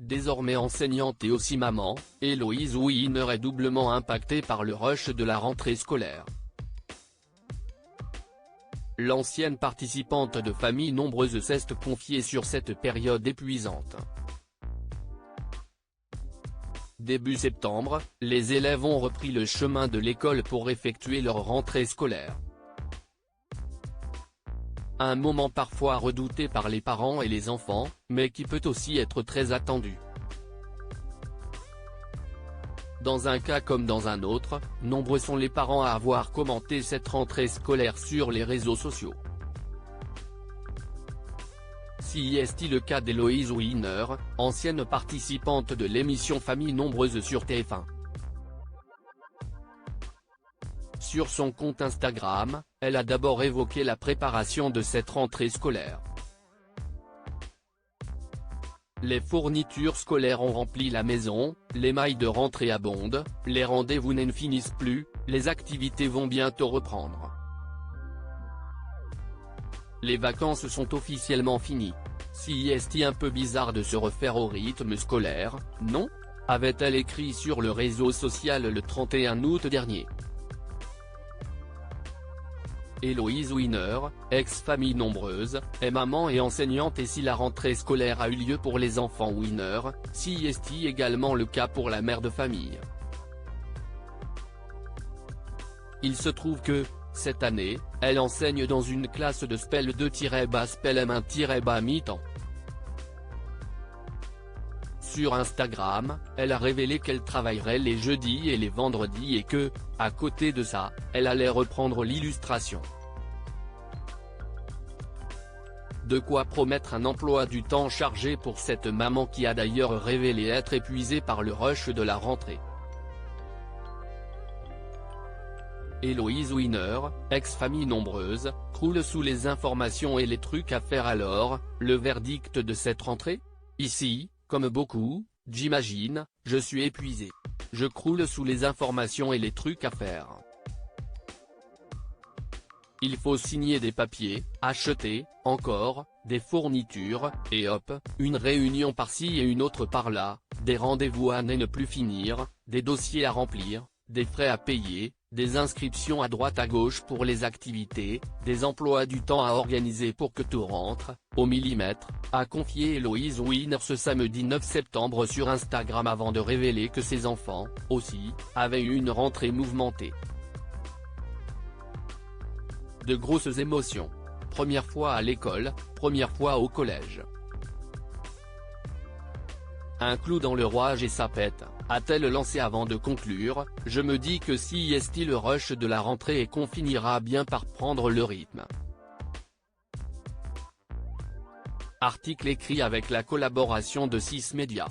Désormais enseignante et aussi maman, Héloïse Wiener est doublement impactée par le rush de la rentrée scolaire. L'ancienne participante de familles nombreuses s'est confiée sur cette période épuisante. Début septembre, les élèves ont repris le chemin de l'école pour effectuer leur rentrée scolaire. Un moment parfois redouté par les parents et les enfants, mais qui peut aussi être très attendu. Dans un cas comme dans un autre, nombreux sont les parents à avoir commenté cette rentrée scolaire sur les réseaux sociaux. Si est-il le cas d'Héloïse Wiener, ancienne participante de l'émission Famille nombreuse sur TF1. Sur son compte Instagram, elle a d'abord évoqué la préparation de cette rentrée scolaire. Les fournitures scolaires ont rempli la maison, les mailles de rentrée abondent, les rendez-vous ne finissent plus, les activités vont bientôt reprendre. Les vacances sont officiellement finies. Si est-il un peu bizarre de se refaire au rythme scolaire, non ? Avait-elle écrit sur le réseau social le 31 août dernier. Héloïse Wiener, ex-famille nombreuse, est maman et enseignante et si la rentrée scolaire a eu lieu pour les enfants Wiener, si est-il également le cas pour la mère de famille. Il se trouve que, cette année, elle enseigne dans une classe de spell 2-bas spell M1-bas mi-temps. Sur Instagram, elle a révélé qu'elle travaillerait les jeudis et les vendredis et que, à côté de ça, elle allait reprendre l'illustration. De quoi promettre un emploi du temps chargé pour cette maman qui a d'ailleurs révélé être épuisée par le rush de la rentrée. Héloïse Wiener, ex-famille nombreuse, croule sous les informations et les trucs à faire alors, le verdict de cette rentrée ? Ici, comme beaucoup, j'imagine, je suis épuisée. Je croule sous les informations et les trucs à faire. Il faut signer des papiers, acheter, encore, des fournitures, et hop, une réunion par-ci et une autre par-là, des rendez-vous à ne plus finir, des dossiers à remplir, des frais à payer, des inscriptions à droite à gauche pour les activités, des emplois du temps à organiser pour que tout rentre, au millimètre, a confié Héloïse Wiener ce samedi 9 septembre sur Instagram avant de révéler que ses enfants, aussi, avaient eu une rentrée mouvementée. De grosses émotions. Première fois à l'école, première fois au collège. Un clou dans le rouage et ça pète, a-t-elle lancé avant de conclure, je me dis que si est-il le rush de la rentrée et qu'on finira bien par prendre le rythme. Article écrit avec la collaboration de 6 médias.